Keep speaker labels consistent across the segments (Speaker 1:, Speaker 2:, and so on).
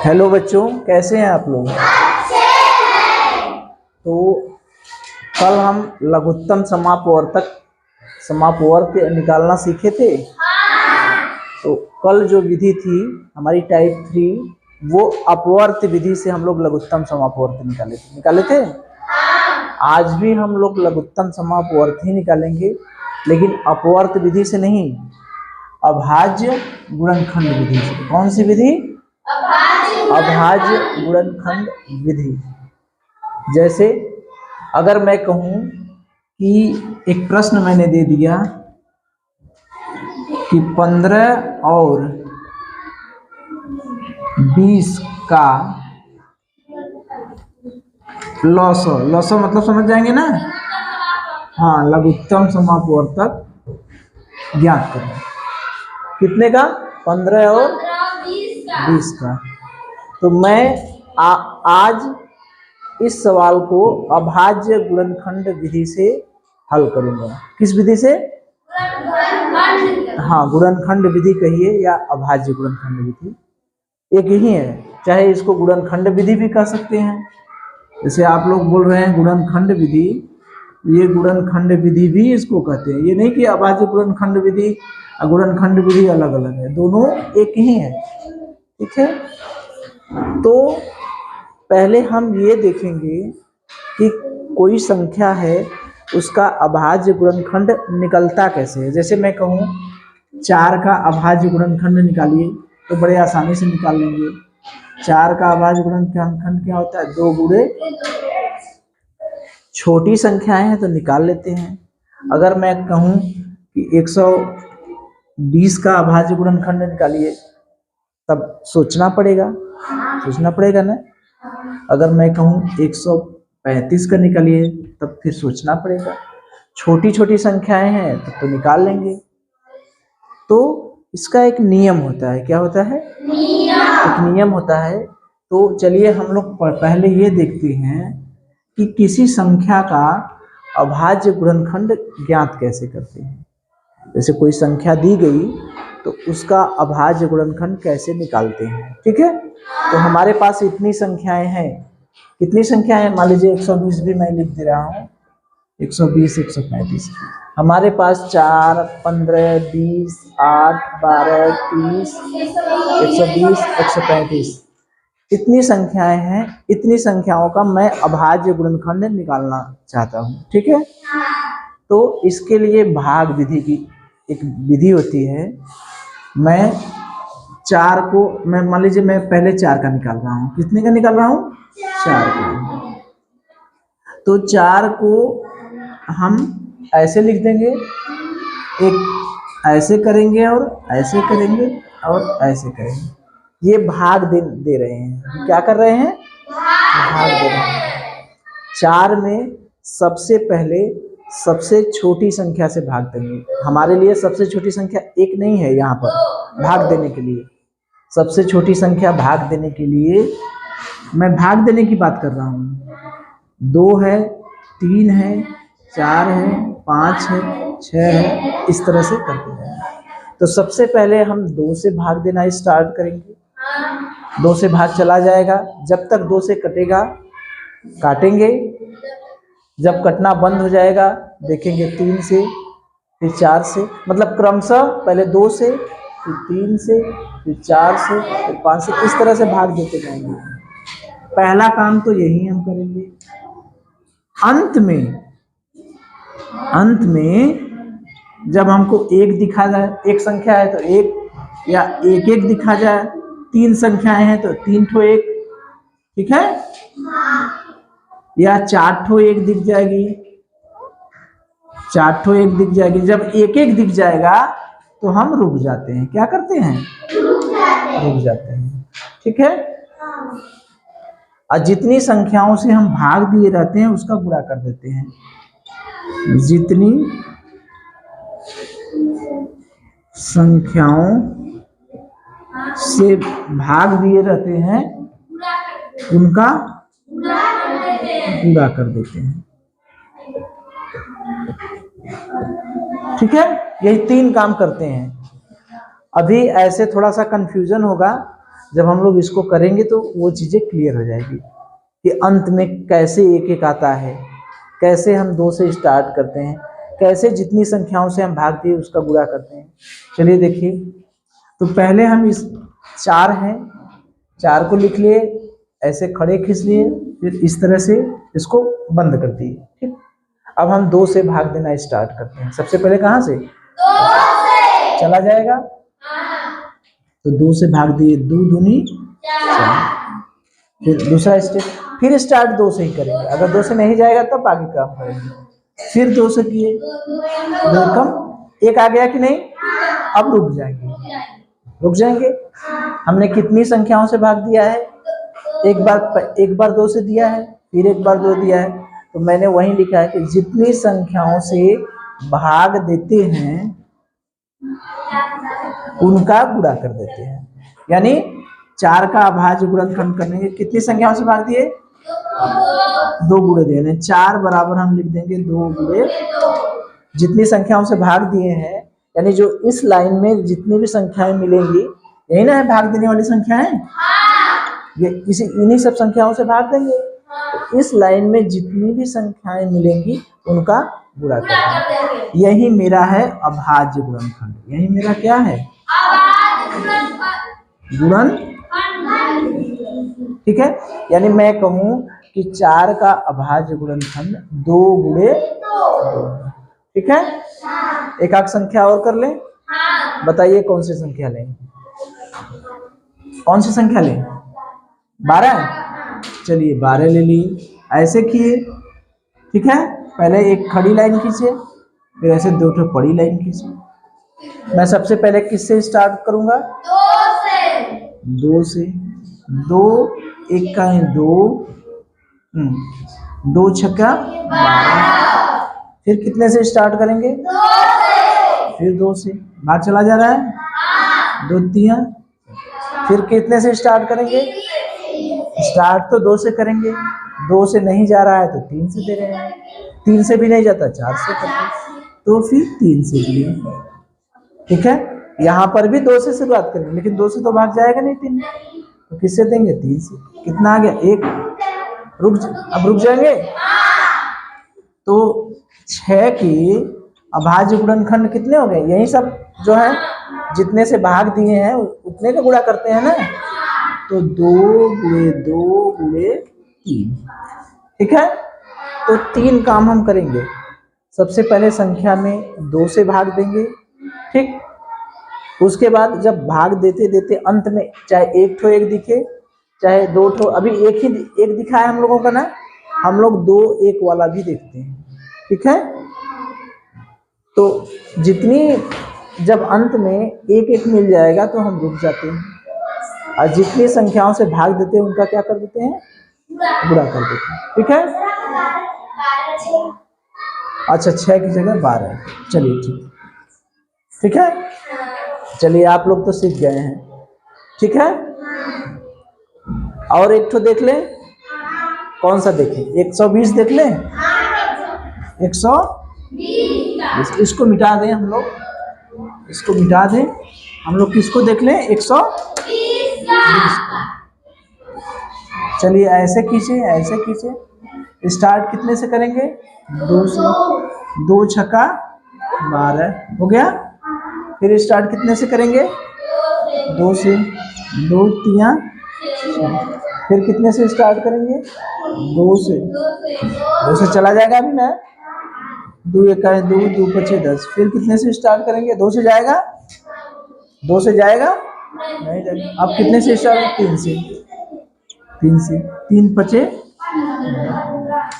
Speaker 1: Hello बच्चों, कैसे हैं आप लोग। तो कल हम लघुत्तम समापवर्तक समापवर्त निकालना सीखे थे। तो कल जो विधि थी हमारी टाइप 3, वो अपवर्त विधि से हम लोग लघुत्तम समापवर्त निकाले थे। आज भी हम लोग लघुत्तम समापवर्त ही निकालेंगे, लेकिन अपवर्त विधि से नहीं, अभाज्य गुणनखंड विधि से। कौन सी विधि? अभाज्य गुणनखंड विधि। जैसे अगर मैं कहूं कि एक प्रश्न मैंने दे दिया कि 15 और 20 का लॉसो मतलब समझ जाएंगे ना। हाँ, लघुत्तम समापवर्तक ज्ञात करें। कितने का? 15 और 20 का। तो मैं आज इस सवाल को अभाज्य गुणनखंड विधि से हल करूंगा। किस विधि से? हाँ, गुणनखंड विधि कहिए या अभाज्य गुणनखंड विधि, एक ही है। चाहे इसको गुणनखंड विधि भी कह सकते हैं। जैसे आप लोग बोल रहे हैं गुणनखंड विधि, ये गुणनखंड विधि भी इसको कहते हैं। ये नहीं कि अभाज्य गुणनखंड विधि और गुणनखंड विधि अलग अलग है, दोनों एक ही है। ठीक है, तो पहले हम ये देखेंगे कि कोई संख्या है, उसका अभाज्य गुणनखंड निकलता कैसे है। जैसे मैं कहूँ 4 का अभाज्य गुणनखंड निकालिए, तो बड़े आसानी से निकाल लेंगे। 4 का अभाज्य गुणनखंड क्या होता है? 2 गुणे। छोटी संख्याएं हैं तो निकाल लेते हैं। अगर मैं कहूँ कि 120 का अभाज्य गुणनखंड निकालिए, तब सोचना पड़ेगा ना। अगर मैं कहूँ 135 का निकालिए, तब फिर सोचना पड़ेगा। छोटी छोटी संख्याएं हैं तब तो निकाल लेंगे। तो इसका एक नियम होता है। क्या होता है? एक नियम होता है। तो चलिए हम लोग पहले ये देखते हैं कि किसी संख्या का अभाज्य गुणनखंड ज्ञात कैसे करते हैं। जैसे कोई संख्या दी गई तो उसका अभाज्य गुणनखंड कैसे निकालते हैं। ठीक है, तो हमारे पास इतनी संख्याएं हैं। कितनी संख्याएं हैं? मान लीजिए 120 भी मैं लिख दे रहा हूँ। 120, 135 हमारे पास 4, 15, 20, 8, 12, 30, 120, 135 इतनी संख्याएं हैं। इतनी संख्याओं का मैं अभाज्य गुणनखंड निकालना चाहता हूँ। ठीक है, तो इसके लिए भाग विधि की एक विधि होती है। मैं 4 को, मैं मान लीजिए मैं पहले 4 का निकाल रहा हूँ। कितने का निकाल रहा हूँ? 4 का। तो 4 को हम ऐसे लिख देंगे, एक ऐसे करेंगे और ऐसे करेंगे और ऐसे करेंगे। ये भाग दे रहे हैं। क्या कर रहे हैं? भाग दे रहे हैं। 4 में सबसे पहले सबसे छोटी संख्या से भाग देंगे। हमारे लिए सबसे छोटी संख्या 1 नहीं है। यहाँ पर भाग देने के लिए सबसे छोटी संख्या भाग देने के लिए मैं भाग देने की बात कर रहा हूँ। 2 है, 3 है, 4 है, 5 है, 6 है, इस तरह से करते हैं। तो सबसे पहले हम 2 से भाग देना स्टार्ट करेंगे। 2 से भाग चला जाएगा, जब तक 2 से कटेगा काटेंगे। जब कटना बंद हो जाएगा देखेंगे 3 से, फिर 4 से, मतलब क्रमशः पहले 2 से, फिर 3 से, फिर 4 से, फिर 5 से, इस तरह से भाग देते जाएंगे। पहला काम तो यही हम करेंगे। अंत में जब हमको 1 दिखा जाए, एक संख्या है तो 1 या 1 दिखा जाए, 3 संख्याएं हैं तो 3 ठो 1, ठीक है, या 4 ठो 1 दिख जाएगी, 4 ठो 1 दिख जाएगी। जब 1 दिख जाएगा तो हम रुक जाते हैं। क्या करते हैं? रुक जाते हैं। ठीक है, और जितनी संख्याओं से हम भाग दिए रहते हैं उसका गुणा कर देते हैं। जितनी संख्याओं से भाग दिए रहते हैं उनका गुणा कर देते हैं। ठीक है, यही 3 काम करते हैं। अभी ऐसे थोड़ा सा कंफ्यूजन होगा जब हम लोग इसको करेंगे तो वो चीज़ें क्लियर हो जाएगी कि अंत में कैसे एक एक आता है, कैसे हम 2 से स्टार्ट करते हैं, कैसे जितनी संख्याओं से हम भाग दिए उसका गुणा करते हैं। चलिए देखिए, तो पहले हम इस 4 हैं, 4 को लिख लिए, ऐसे खड़े खींच लिए, फिर इस तरह से इसको बंद कर दिए। ठीक, अब हम 2 से भाग देना स्टार्ट करते हैं। सबसे पहले कहाँ से? 2 से चला जाएगा, तो 2 से भाग दिए, 2 दूनी 4। फिर दूसरा स्टेप, फिर स्टार्ट 2 से ही करेंगे। अगर 2 से नहीं जाएगा तब आगे काम करेंगे। फिर 2 से किए, 2 कम 1 आ गया कि नहीं? अब रुक जाएंगे। हमने कितनी संख्याओं से भाग दिया है? एक बार 2 से दिया है, फिर एक बार 2 दिया है, तो मैंने वही लिखा है कि जितनी संख्याओं से भाग देते हैं उनका गुणा कर देते हैं। यानी 4 का अभाज्य गुणनखंड करने के कितनी संख्याओं से भाग दिए? 2 गुणे दिए। 4 बराबर हम लिख देंगे 2 गुणे जितनी संख्याओं से भाग दिए हैं, यानी जो इस लाइन में जितनी भी संख्याएं मिलेंगी, यही ना है भाग देने वाली संख्याएं, ये इन्हीं सब संख्याओं से भाग देंगे। तो इस लाइन में जितनी भी संख्याएं मिलेंगी उनका गुणा करना, यही मेरा है अभाज्य गुणनखंड। यही मेरा क्या है? गुणन। ठीक है, यानी मैं कहूं कि 4 का अभाज्य गुणनखंड 2 गुणे 2। ठीक है, एक आध संख्या और कर लें। बताइए कौन सी संख्या लें? कौन सी संख्या लें? 12। चलिए 12 ले ली। ऐसे किए, ठीक है, पहले एक खड़ी लाइन खींचे, फिर ऐसे 2 ठो बड़ी लाइन खींचे। मैं सबसे पहले किससे स्टार्ट करूंगा? 2 से। 2 1 का 2, 2 छक्का 12। फिर कितने से स्टार्ट करेंगे? 2 से। फिर 2 से बाहर चला जा रहा है, 2 3। फिर कितने से स्टार्ट करेंगे? स्टार्ट तो 2 से करेंगे, 2 से नहीं जा रहा है तो 3 से दे रहे हैं, 3 से भी नहीं जाता 4 से करते, तो फिर 3 से दिए। ठीक है, यहाँ पर भी 2 से शुरुआत करेंगे, लेकिन 2 से तो भाग जाएगा नहीं 3, तो किससे देंगे? 3 से। कितना आ गया? 1। अब रुक जाएंगे। तो 6 के अभाज्य गुणनखंड कितने हो गए? यही सब जो है जितने से भाग दिए हैं उतने का गुणा करते हैं ना, तो 2 गुणे 2 गुणे 3। ठीक है, तो 3 काम हम करेंगे। सबसे पहले संख्या में 2 से भाग देंगे। ठीक, उसके बाद जब भाग देते देते अंत में चाहे 1 ठो 1 दिखे, चाहे 2 ठो, अभी एक दिखा है हम लोगों का ना, हम लोग 2 1 वाला भी देखते हैं। ठीक है, तो जितनी जब अंत में 1 1 मिल जाएगा तो हम रुक जाते हैं, और जितनी संख्याओं से भाग देते हैं उनका क्या कर देते हैं? गुणा कर देते हैं। ठीक है, अच्छा 6 की जगह 12। चलिए ठीक है, चलिए आप लोग तो सीख गए हैं। ठीक है, और एक तो देख लें, कौन सा देखें? 120 देख लें। 120, इसको मिटा दें हम लोग, इसको मिटा दें हम लोग। किसको देख लें? 120। चलिए ऐसे खींचे, स्टार्ट कितने से करेंगे? 2 से। 2 छक्का 12 हो गया। फिर स्टार्ट कितने से करेंगे? 2 से। 2 3। फिर कितने से स्टार्ट करेंगे? 2 से। 2 से चला जाएगा अभी ना, 2 1 का 2, 2 5 10। फिर कितने से स्टार्ट करेंगे? 2 से जाएगा? 2 से जाएगा? नहीं जाएगा। अब कितने से स्टार्ट? 3 से। 3 से 3 5।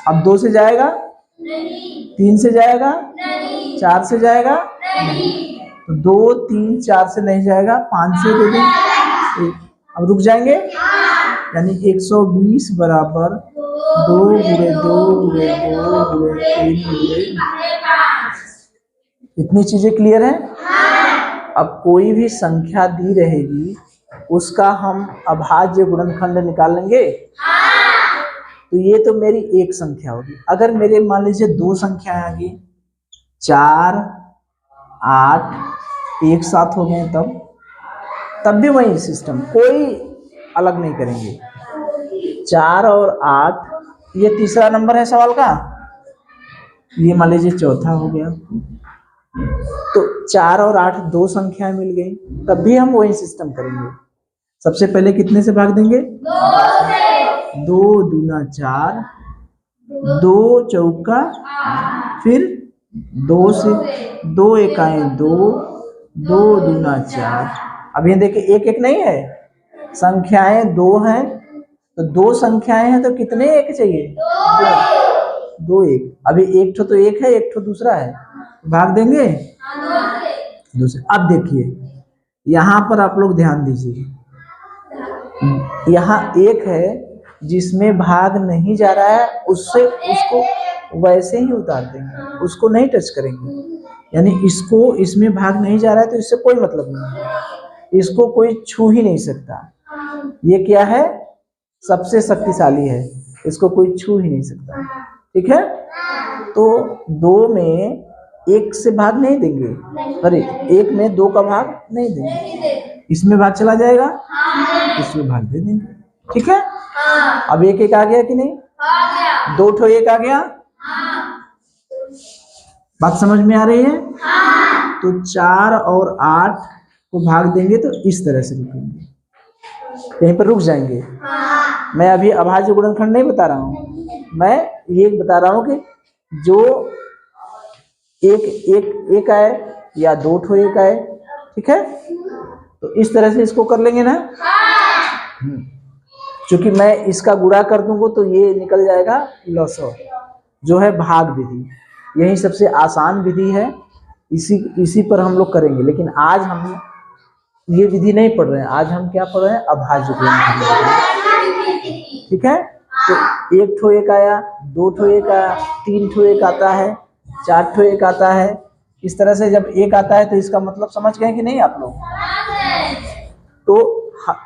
Speaker 1: अब 2 से जाएगा? 3 से जाएगा? 4 से जाएगा? तो 2 3 4 से नहीं जाएगा, 5 से दे दें। अब रुक जाएंगे, यानी 120 बराबर 2 गुणे 2 गुणे 2 गुणे 3 गुणे। इतनी चीजें क्लियर है? अब कोई भी संख्या दी रहेगी उसका हम अभाज्य गुणनखंड निकालेंगे। तो ये तो मेरी एक संख्या होगी। अगर मेरे मान लीजिए 2 संख्याएं आ गई, 4 8 एक साथ हो गए, तब भी वही सिस्टम। कोई अलग नहीं करेंगे। 4 और 8 ये तीसरा नंबर है सवाल का, ये मान लीजिए चौथा हो गया। तो 4 और 8 दो संख्याएं मिल गई, तब भी हम वही सिस्टम करेंगे। सबसे पहले कितने से भाग देंगे? 2 दूना 4, 2 चौका, फिर 2 से, 2 एकाएं 2, 2 दूना 4। अब ये देखिए एक एक नहीं है, संख्याएं 2 हैं, तो 2 संख्याएं हैं तो कितने एक चाहिए? 2 एक। अभी एक तो एक है, एक तो दूसरा है, भाग देंगे दूसरे। अब देखिए यहाँ पर आप लोग ध्यान दीजिए, यहाँ एक है जिसमें भाग नहीं जा रहा है, उससे उसको वैसे ही उतार देंगे, उसको नहीं टच करेंगे। यानी इसको, इसमें भाग नहीं जा रहा है तो इससे कोई मतलब नहीं है, इसको कोई छू ही नहीं सकता। ये क्या है? सबसे शक्तिशाली है, इसको कोई छू ही नहीं सकता। ठीक है, तो 2 में 1 से भाग नहीं देंगे, अरे 1 में 2 का भाग नहीं देंगे, इसमें भाग चला जाएगा, इसमें भाग दे देंगे। ठीक है, अब 1 1 आ गया कि नहीं? 2 ठो 1 आ गया। बात समझ में आ रही है? तो 4 और 8 को भाग देंगे तो इस तरह से रुकेंगे, यहीं पर रुक जाएंगे। मैं अभी अभाज्य गुणनखंड नहीं बता रहा हूँ, मैं ये बता रहा हूँ कि जो एक आए या 2 ठो 1 आए, ठीक है, तो इस तरह से इसको कर लेंगे ना। क्योंकि मैं इसका गुणा कर दूंगा तो ये निकल जाएगा लसो, जो है भाग विधि। यही सबसे आसान विधि है, इसी पर हम लोग करेंगे। लेकिन आज हम ये विधि नहीं पढ़ रहे हैं, आज हम क्या पढ़ रहे हैं? अभाज्य गुणनखंड। ठीक है, तो 1 ठो 1 आया, 2 ठो 1 आया, 3 ठो 1 आता है, 4 ठो 1 आता है। इस तरह से जब 1 आता है तो इसका मतलब समझ गए कि नहीं आप लोग? तो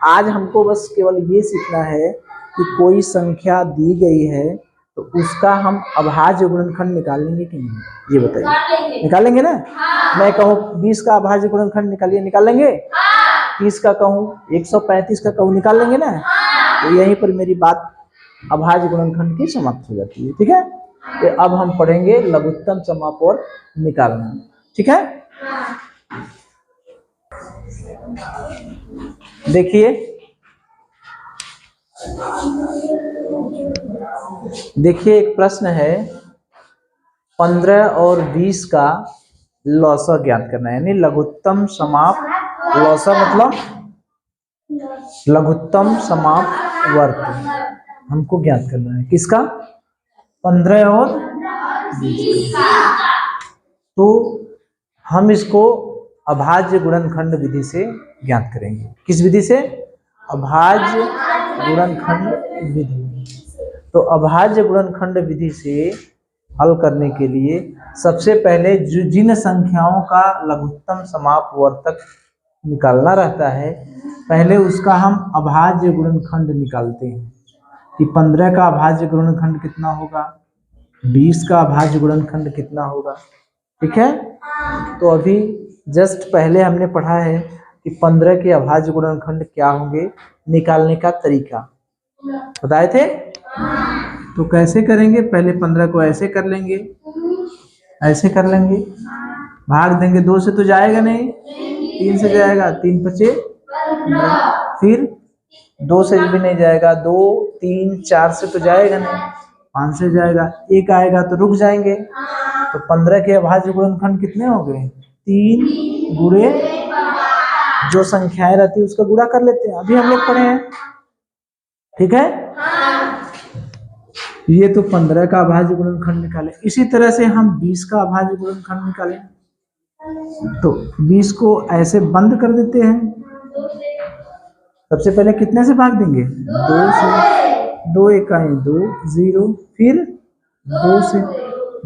Speaker 1: आज हमको बस केवल ये सीखना है कि कोई संख्या दी गई है तो उसका हम अभाज्य गुणनखंड निकाल लेंगे कि नहीं, ये बताइए। निकालेंगे ना? मैं कहूँ 20 का अभाज्य गुणनखंड निकालिए, निकाल लेंगे? 30 का कहूँ, 135 का कहूँ, निकाल लेंगे ना? तो यहीं पर मेरी बात अभाज्य गुणनखंड की समाप्त हो जाती है। ठीक है, तो अब हम पढ़ेंगे लघुत्तम समाप और निकालना। ठीक है, देखिए एक प्रश्न है, 15 और 20 का लौसा ज्ञात करना है, यानी लघुत्तम समाप। लौसा मतलब लघुत्तम समाप वर्त हमको ज्ञात करना है। किसका? 15 और 20 का। तो हम इसको अभाज्य गुणनखंड विधि से ज्ञात करेंगे। किस विधि से? अभाज्य गुणनखंड विधि। तो अभाज्य गुणनखंड विधि से हल करने के लिए सबसे पहले जिन संख्याओं का लघुत्तम समाप वर्तक निकालना रहता है, पहले उसका हम अभाज्य गुणनखंड निकालते हैं कि 15 का अभाज्य गुणनखंड कितना होगा, 20 का अभाज्य गुणनखंड कितना होगा। ठीक है, तो अभी जस्ट पहले हमने पढ़ा है कि 15 के अभाज्य गुणनखंड क्या होंगे, निकालने का तरीका बताए थे। तो कैसे करेंगे? पहले 15 को ऐसे कर लेंगे, ऐसे कर लेंगे, भाग देंगे, 2 से तो जाएगा नहीं, 3 से जाएगा, 3 पचे, फिर 2 से भी नहीं जाएगा, 2 3 4 से तो जाएगा नहीं, 5 से जाएगा, 1 आएगा तो रुक जाएंगे। तो 15 के अभाज्य गुणनखंड कितने हो गए? 3 गुणे जो संख्याएं रहती है उसका गुणा कर लेते हैं, अभी हम लोग पढ़े हैं। ठीक है, ये तो 15 का अभाज्य गुणनखंड निकाले। इसी तरह से हम 20 का अभाज्य गुणनखंड निकालें, तो 20 को ऐसे बंद कर देते हैं। सबसे पहले कितने से भाग देंगे? 2 से। 2 एकाएं 2, 0, फिर 2 से,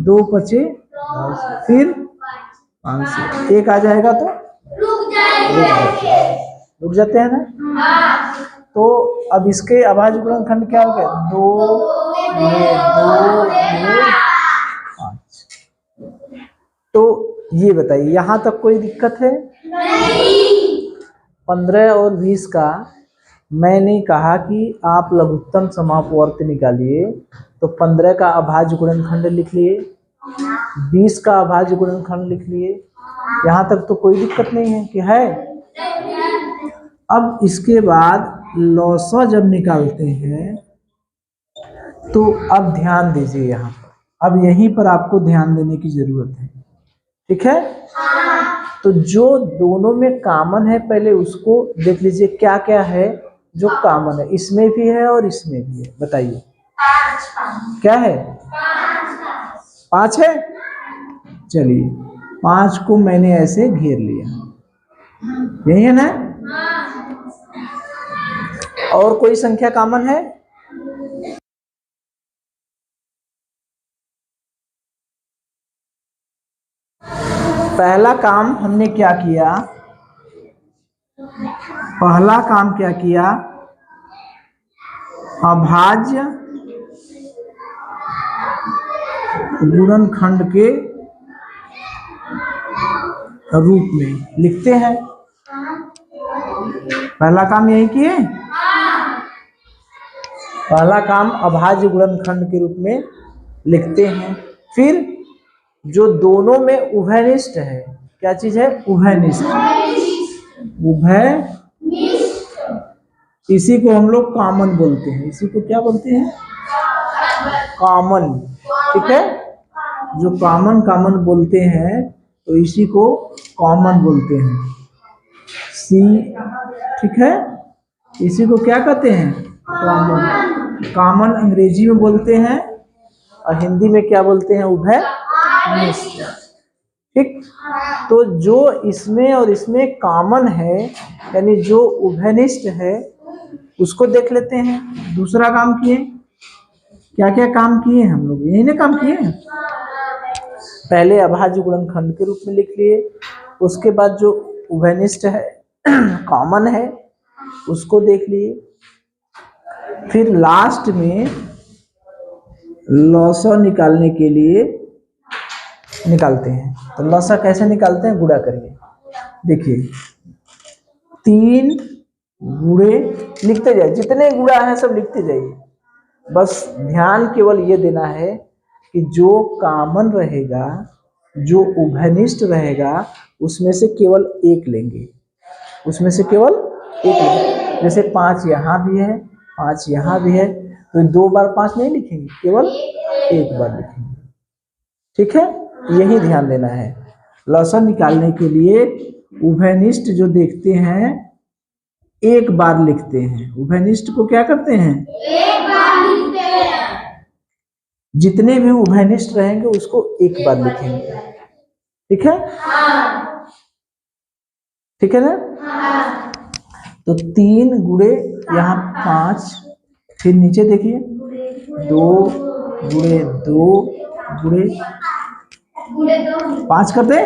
Speaker 1: 2 पचे 10, फिर 5 से, 1 आ जाएगा तो रुक जाते हैं ना। तो अब इसके अभाज्य गुणनखंड क्या हो गया? 2 ये 2 ये 5। तो ये बताइए यहाँ तक कोई दिक्कत है? नहीं। 15 और 20 का मैंने कहा कि आप लघुत्तम समापवर्त निकालिए, तो 15 का अभाज्य गुणनखंड लिख लिए, 20 का अभाज्य गुणनखंड लिख लिए। यहाँ तक तो कोई दिक्कत नहीं है कि है। अब इसके बाद लौसा जब निकालते हैं तो अब ध्यान दीजिए यहाँ पर, अब यहीं पर आपको ध्यान देने की जरूरत है, ठीक है। तो जो दोनों में कॉमन है पहले उसको देख लीजिए, क्या क्या है जो कॉमन है, इसमें भी है और इसमें भी है, बताइए क्या है। 5 है। चलिए 5 को मैंने ऐसे घेर लिया, यही है ना। और कोई संख्या कॉमन है? पहला काम हमने क्या किया, पहला काम क्या किया, अभाज्य गुणनखंड के रूप में लिखते हैं। पहला काम यही किए, पहला काम अभाज्य गुणनखंड के रूप में लिखते हैं। फिर जो दोनों में उभयनिष्ठ है, क्या चीज है, उभयनिष्ठ, उभय, इसी को हम लोग कॉमन बोलते हैं, इसी को क्या बोलते हैं, कॉमन, ठीक है। जो कॉमन बोलते हैं तो इसी को कॉमन बोलते हैं, सी, ठीक है। इसी को क्या कहते हैं, कॉमन। कॉमन अंग्रेजी में बोलते हैं और हिंदी में क्या बोलते हैं, उभयनिष्ठ, ठीक। तो जो इसमें और इसमें कॉमन है, यानी जो उभयनिष्ठ है, उसको देख लेते हैं। दूसरा काम किए, क्या क्या काम किए हम लोग, यही ना काम किए। पहले अभाज्य गुणनखंड के रूप में लिख लिए, उसके बाद जो उभयनिष्ठ है, कॉमन है, उसको देख लिए। फिर लास्ट में लौसा निकालने के लिए निकालते हैं। तो लौसा कैसे निकालते हैं, गुणा करिए, देखिए 3 गुणे लिखते जाइए, जितने गुणा है सब लिखते जाइए। बस ध्यान केवल ये देना है कि जो कॉमन रहेगा, जो उभयनिष्ठ रहेगा, उसमें से केवल एक लेंगे, उसमें से केवल एक लेंगे। जैसे 5 यहाँ भी है, 5 यहाँ भी है, तो 2 बार 5 नहीं लिखेंगे, केवल एक बार लिखेंगे, ठीक है। यही ध्यान देना है। लौसा निकालने के लिए उभयनिष्ठ जो देखते हैं एक बार लिखते हैं, उभयनिष्ठ को क्या करते हैं, एक बार लिखते हैं। जितने भी उभयनिष्ठ रहेंगे उसको एक बार लिखेंगे, ठीक है, ठीक है ना। तो 3 गुणे यहाँ 5, फिर नीचे देखिए 2 गुणे 2 गुणे 5 कर दे,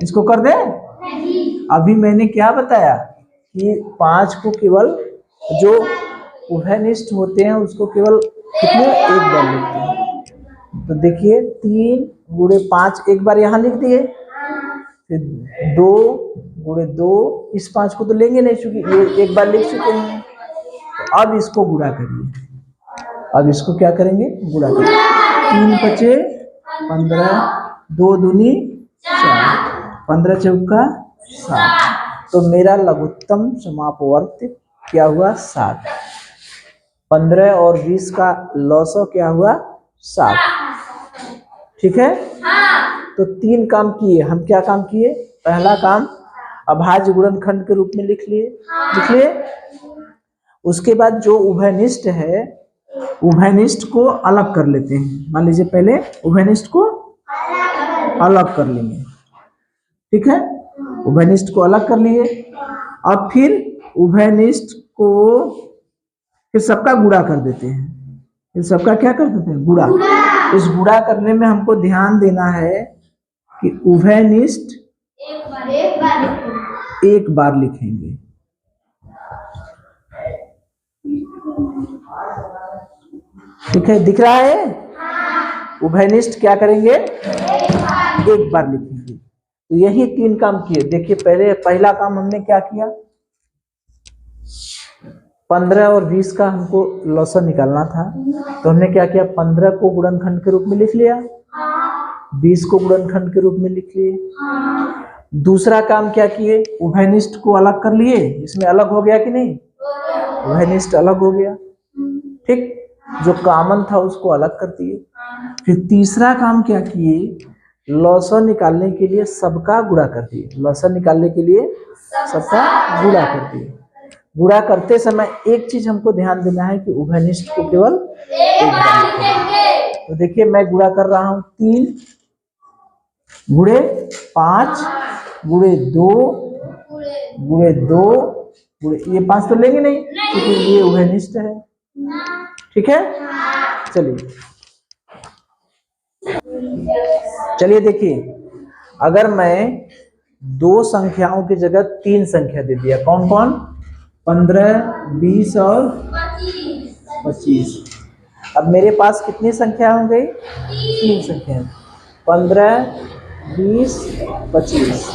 Speaker 1: इसको कर दे। अभी मैंने क्या बताया कि 5 को केवल जो उभयनिष्ठ होते हैं उसको केवल कितने, एक बार लिखते हैं। तो देखिए 3 गुणे 5 एक बार यहाँ लिख दिए, फिर 2 गुणे 2, इस 5 को तो लेंगे नहीं चूंकि ये एक बार लिख चुके हैं। तो अब इसको गुणा करिए, अब इसको क्या करेंगे, गुणा करेंगे। 3 बचे 15, 2 दूनी 4, 15 चौका 7। तो मेरा लघुत्तम समापवर्त क्या हुआ, 7। 15 और 20 का लौसा क्या हुआ, 7, ठीक है। तो 3 काम किए हम, क्या काम किए, पहला काम अभाज्य गुणनखंड के रूप में लिख लिए। उसके बाद जो उभयनिष्ठ है, उभयनिष्ठ को अलग कर लेते हैं। मान लीजिए पहले उभयनिष्ठ को अलग कर लेंगे, ठीक है। उभयनिष्ठ को अलग कर लिए, अब फिर उभयनिष्ठ को फिर सबका गुणा कर देते हैं, फिर सबका क्या कर देते हैं, गुणा। इस गुणा करने में हमको ध्यान देना है कि उभयनिष्ठ एक बार लिखेंगे, ठीक है, दिख रहा है। उभयनिष्ठ क्या करेंगे, एक बार लिखेंगे। तो यही 3 काम किए। देखिए पहला काम हमने क्या किया, 15 और 20 का हमको लॉसन निकालना था, तो हमने क्या किया, 15 को गुणनखंड के रूप में लिख लिया, 20 को गुणनखंड के रूप में लिख लिए। दूसरा काम क्या किए, उभयनिष्ठ को अलग कर लिए। इसमें अलग हो गया कि नहीं, उभयनिष्ठ अलग हो गया, ठीक, जो कॉमन था उसको अलग कर दिए। फिर तीसरा काम क्या किए, लॉसन निकालने के लिए सबका गुणा कर दिए, लॉसन निकालने के लिए सबका गुणा कर दिए। गुणा करते समय एक चीज हमको ध्यान देना है कि उभयनिष्ठ को केवल एक बार लिखेंगे। तो देखिए मैं गुणा कर रहा हूं, 3 गुणे 5 गुणे 2 गुणे 2 गुणे, ये 5 तो लेंगे नहीं क्योंकि ये उभयनिष्ठ है, ठीक है। चलिए देखिए, अगर मैं 2 संख्याओं की जगह 3 संख्या दे दिया, कौन कौन, 15, 20 और 25। अब मेरे पास कितनी संख्या हो गई, 3 संख्या, 15, 20, 25।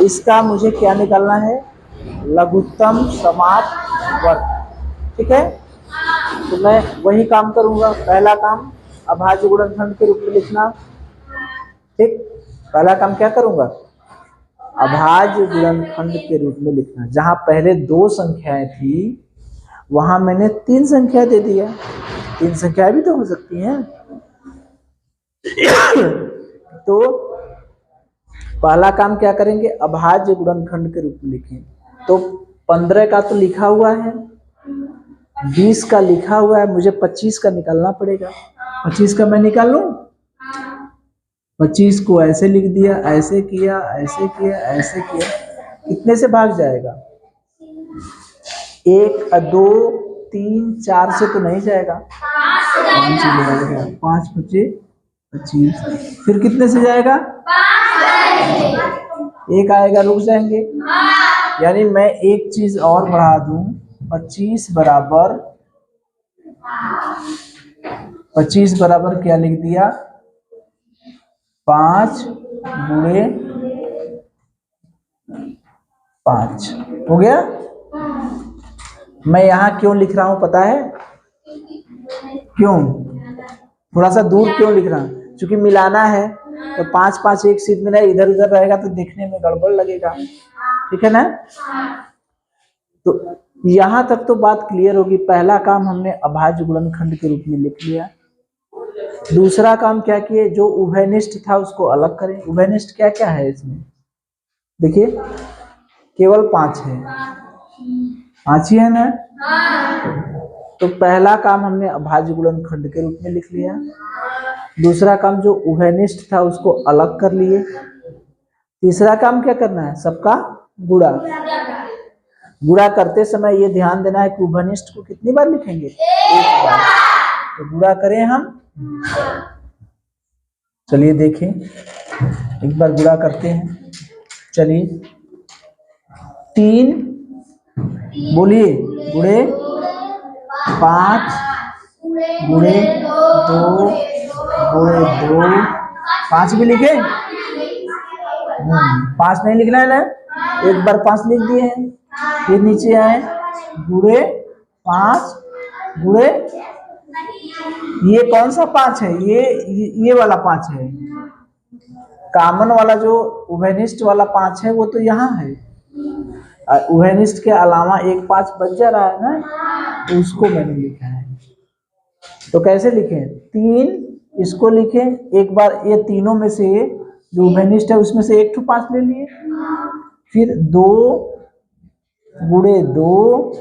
Speaker 1: इसका मुझे क्या निकालना है, लघुत्तम समाप वर्ग, ठीक है। तो मैं वही काम करूंगा। पहला काम अभाज्य गुणनखंड के रूप में लिखना, ठीक। पहला काम क्या करूंगा, अभाज्य गुणनखंड के रूप में लिखना। जहां पहले 2 संख्याएं थी वहां मैंने 3 संख्या दे दिया। 3 संख्याएं भी तो हो सकती हैं। तो पहला काम क्या करेंगे, अभाज्य गुणनखंड के रूप में लिखें। तो 15 का तो लिखा हुआ है, 20 का लिखा हुआ है, मुझे 25 का निकालना पड़ेगा। 25 का मैं निकाल लूं, 25 को ऐसे लिख दिया, ऐसे किया, ऐसे किया, ऐसे किया, कितने से भाग जाएगा, 1, 2, 3, 4 से तो नहीं जाएगा, 5 से जाएगा, 5, 25, 25, फिर कितने से जाएगा, 1 आएगा, रुक जाएंगे। यानी मैं एक चीज और बढ़ा दूं, 25 बराबर क्या लिख दिया, 5 गुणे 5 हो गया। मैं यहां क्यों लिख रहा हूं पता है, क्यों, थोड़ा सा दूर क्यों लिख रहा हूं, क्योंकि मिलाना है, तो 5 5 एक सीध में नहीं, इधर उधर रहेगा तो देखने में गड़बड़ लगेगा, ठीक है ना। तो यहां तक तो बात क्लियर होगी। पहला काम हमने अभाज्य गुणनखंड के रूप में लिख लिया। दूसरा काम क्या किए, जो उभयनिष्ठ था उसको अलग करें। उभयनिष्ठ क्या क्या है इसमें, देखिए केवल 5 है, 5 ही है ना। तो पहला काम हमने अभाज्य गुणनखंड के रूप में लिख लिया। दूसरा काम जो उभयनिष्ठ था उसको अलग कर लिए। तीसरा काम क्या करना है, सबका गुणा। गुणा करते समय ये ध्यान देना है कि उभयनिष्ठ को कितनी बार लिखेंगे, 1 बार। तो गुणा करें हम, चलिए देखें, एक बार गुणा करते हैं। चलिए 3 बोलिए गुणे 5 गुणे 2 गुणे 2, 5 भी लिखे, 5 नहीं लिखना है ना, एक बार 5 लिख दिए हैं। फिर नीचे आए, गुणे 5 गुणे, ये कौन सा 5 है, ये वाला 5 है, कॉमन वाला जो उभयनिष्ठ वाला 5 है वो तो यहाँ है। उभयनिष्ठ के अलावा एक 5 बच जा रहा है ना, तो उसको मैंने लिखा है। तो कैसे लिखें, 3 इसको लिखें, एक बार ये तीनों में से जो उभयनिष्ठ है उसमें से एक 5 ले लिए, फिर 2 गुणे 2,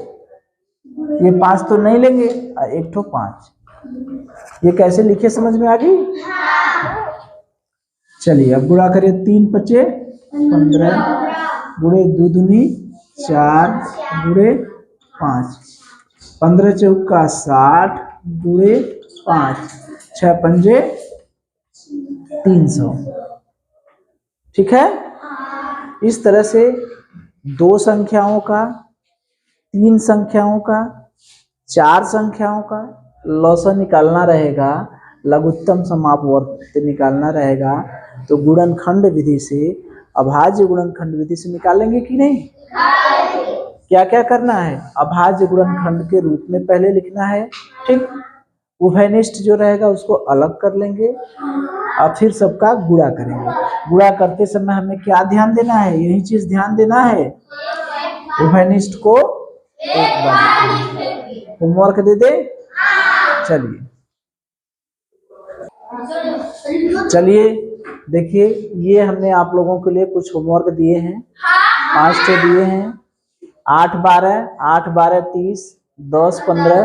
Speaker 1: ये 5 तो नहीं लेंगे, और एक 5। ये कैसे लिखे समझ में आ गई। चलिए अब गुणा करिए, 3 5 15 गुणे 2 दूनी 4 गुणे 5, 15 चौका 60 गुणे 5, 6 पंजे 300, ठीक है। इस तरह से 2 संख्याओं का, 3 संख्याओं का, 4 संख्याओं का लॉसन निकालना रहेगा, लघुत्तम समाप वर्ग निकालना रहेगा। तो गुणनखंड विधि से, अभाज्य गुणनखंड विधि से निकालेंगे कि नहीं, क्या क्या करना है, अभाज्य गुणनखंड के रूप में पहले लिखना है, ठीक। उभयनिष्ठ जो रहेगा उसको अलग कर लेंगे और फिर सबका गुणा करेंगे। गुणा करते समय हमें क्या ध्यान देना है, यही चीज ध्यान देना है, उभयनिष्ठ को एक बार होमवर्क दे दे। चलिए चलिए देखिए, ये हमने आप लोगों के लिए कुछ होमवर्क दिए हैं, 5 तो दिए हैं। 8 12 8 12 30, 10 15,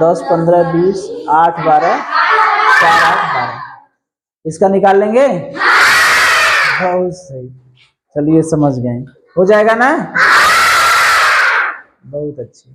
Speaker 1: 10 15 20, 8 12 4 8 12, इसका निकाल लेंगे। बहुत सही, चलिए समझ गए, हो जाएगा ना, बहुत अच्छी।